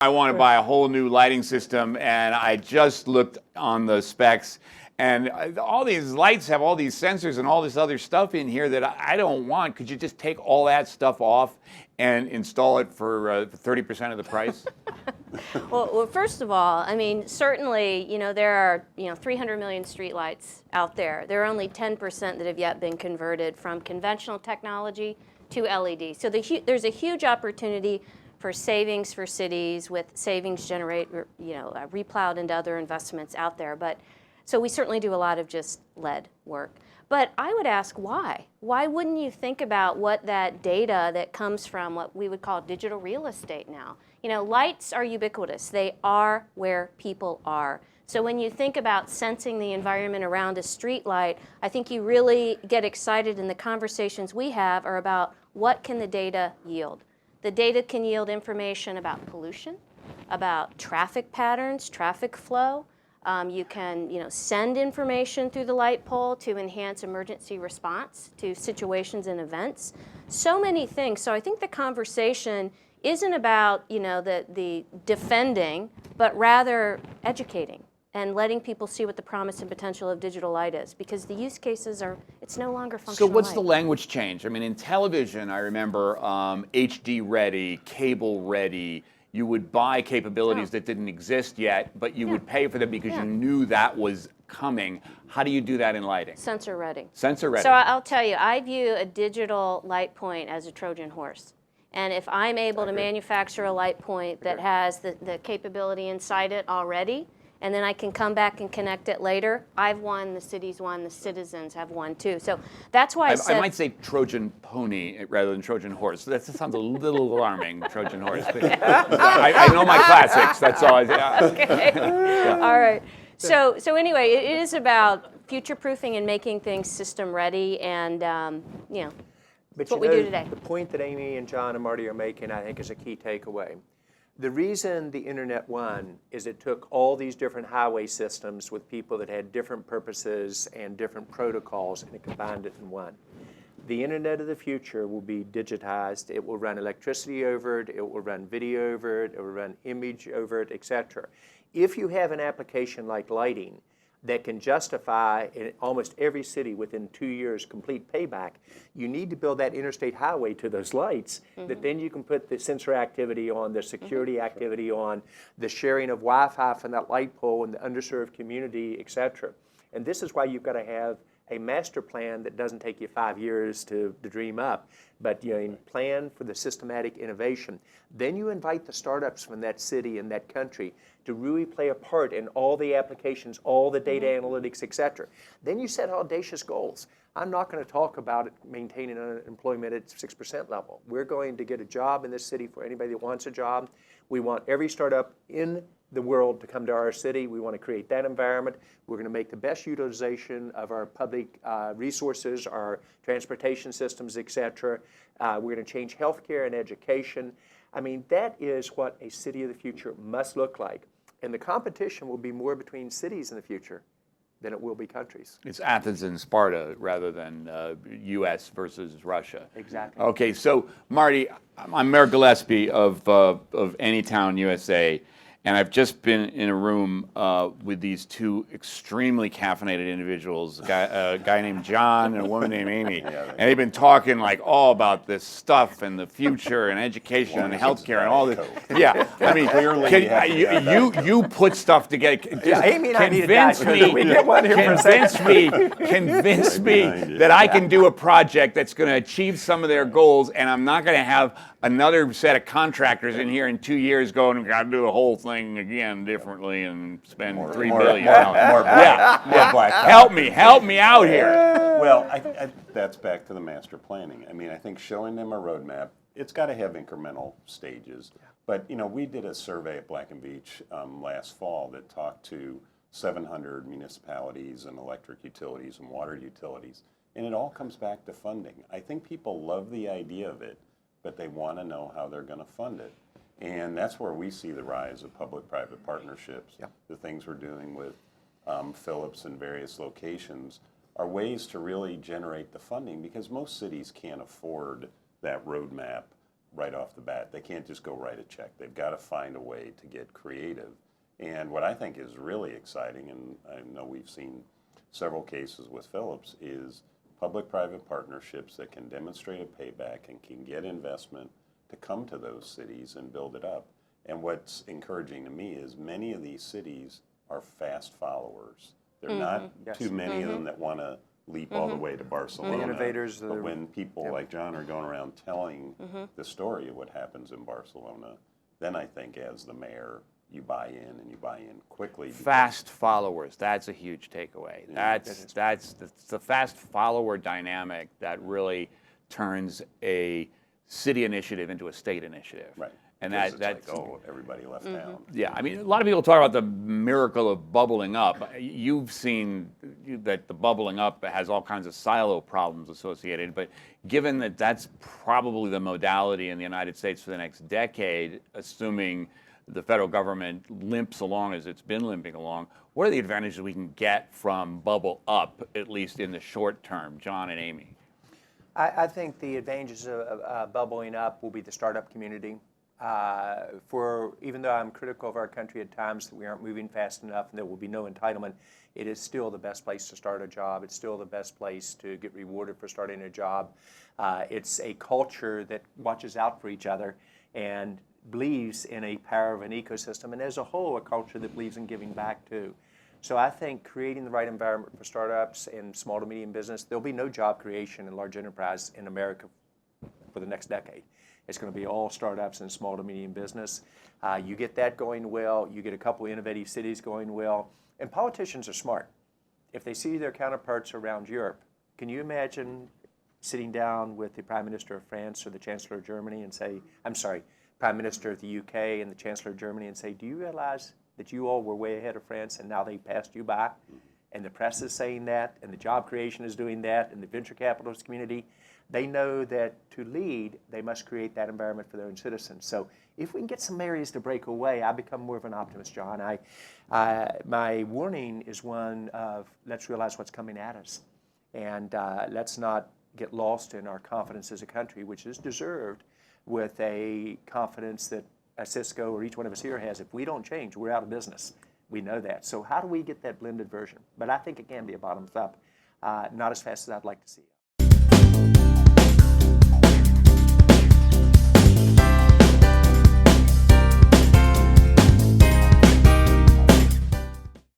I want to buy a whole new lighting system, and I just looked on the specs, and all these lights have all these sensors and all this other stuff in here that I don't want. Could you just take all that stuff off and install it for 30% of the price? Well, first of all, I mean, certainly, there are, 300 million streetlights out there. There are only 10% that have yet been converted from conventional technology to LED. So there's a huge opportunity for savings for cities with savings replowed into other investments out there. So we certainly do a lot of just LED work. But I would ask why? Why wouldn't you think about what that data that comes from what we would call digital real estate now? Lights are ubiquitous. They are where people are. So when you think about sensing the environment around a street light, I think you really get excited, and the conversations we have are about what can the data yield. The data can yield information about pollution, about traffic patterns, traffic flow. You can send information through the light pole to enhance emergency response to situations and events. So many things. So I think the conversation isn't about the defending, but rather educating and letting people see what the promise and potential of digital light is, because the use cases it's no longer functional So what's light. the language change? I mean, in television, I remember HD ready, cable ready. You would buy capabilities that didn't exist yet, but you would pay for them because you knew that was coming. How do you do that in lighting? Sensor ready. Sensor ready. So I'll tell you, I view a digital light point as a Trojan horse. And if I'm able to manufacture a light point that has the capability inside it already, and then I can come back and connect it later, I've won, the city's won, the citizens have won too. So that's why I might say Trojan pony rather than Trojan horse. That sounds a little alarming, Trojan horse. But I know my classics, that's all. Okay. All right. So anyway, it is about future-proofing and making things system ready, and that's what we do today. The point that Amy and John and Marty are making, I think, is a key takeaway. The reason the internet won is it took all these different highway systems with people that had different purposes and different protocols, and it combined it in one. The internet of the future will be digitized. It will run electricity over it. It will run video over it. It will run image over it, etc. If you have an application like lighting that can justify in almost every city within 2 years complete payback, you need to build that interstate highway to those lights that then you can put the sensor activity on, the security activity on, the sharing of Wi-Fi from that light pole in the underserved community, etc. And this is why you've got to have a master plan that doesn't take you 5 years to dream up, but plan for the systematic innovation. Then you invite the startups from that city and that country to really play a part in all the applications, all the data analytics, etc. Then you set audacious goals. I'm not going to talk about maintaining unemployment at 6% level. We're going to get a job in this city for anybody that wants a job. We want every startup in the world to come to our city. We want to create that environment. We're going to make the best utilization of our public resources, our transportation systems, etc. We're going to change healthcare and education. I mean, that is what a city of the future must look like. And the competition will be more between cities in the future than it will be countries. It's Athens and Sparta rather than U.S. versus Russia. Exactly. Okay, so Marty, I'm Mayor Gillespie of Anytown, USA, and I've just been in a room with these two extremely caffeinated individuals, a guy named John and a woman named Amy, and they've been talking like all about this stuff and the future and education and healthcare and all this. Yeah, I mean, clearly you put stuff together. Amy and I need Convince me that I can do a project that's going to achieve some of their goals, and I'm not going to have another set of contractors in here in 2 years going, "We've got to do the whole thing again differently and spend $3 billion." Help me out here. Well, that's back to the master planning. I mean, I think showing them a roadmap, it's got to have incremental stages. But we did a survey at Black and Veatch last fall that talked to 700 municipalities and electric utilities and water utilities, and it all comes back to funding. I think people love the idea of it, but they want to know how they're going to fund it. And that's where we see the rise of public-private partnerships. The things we're doing with Philips in various locations are ways to really generate the funding, because most cities can't afford that roadmap right off the bat. They can't just go write a check. They've got to find a way to get creative. And what I think is really exciting, and I know we've seen several cases with Philips, is public-private partnerships that can demonstrate a payback and can get investment to come to those cities and build it up. And what's encouraging to me is many of these cities are fast followers. There are not too many of them that want to leap all the way to Barcelona. The innovators. But when people like John are going around telling the story of what happens in Barcelona, then I think as the mayor, you buy in and you buy in quickly. Fast followers, that's a huge takeaway. That's the fast follower dynamic that really turns a city initiative into a state initiative. Right. And Because that's it's like, oh, everybody left town. yeah, I mean, a lot of people talk about the miracle of bubbling up. You've seen that the bubbling up has all kinds of silo problems associated, but given that that's probably the modality in the United States for the next decade, assuming the federal government limps along as it's been limping along, what are the advantages we can get from bubble up, at least in the short term, John and Amy? I think the advantages of bubbling up will be the startup community. Even though I'm critical of our country at times that we aren't moving fast enough and there will be no entitlement, it is still the best place to start a job. It's still the best place to get rewarded for starting a job. It's a culture that watches out for each other and believes in a power of an ecosystem, and as a whole, a culture that believes in giving back too. So I think creating the right environment for startups and small to medium business, there'll be no job creation in large enterprise in America for the next decade. It's going to be all startups and small to medium business. You get that going well, you get a couple of innovative cities going well, and politicians are smart. If they see their counterparts around Europe, can you imagine sitting down with the Prime Minister of France or the Chancellor of Germany and say, I'm sorry, Prime Minister of the UK and the Chancellor of Germany and say, do you realize that you all were way ahead of France and now they passed you by? And the press is saying that, and the job creation is doing that, and the venture capitalist community. They know that to lead, they must create that environment for their own citizens. So if we can get some areas to break away, I become more of an optimist, John. My warning is one of let's realize what's coming at us. And let's not get lost in our confidence as a country, which is deserved, with a confidence that a Cisco or each one of us here has. If we don't change, we're out of business. We know that. So how do we get that blended version? But I think it can be a bottoms up, not as fast as I'd like to see it.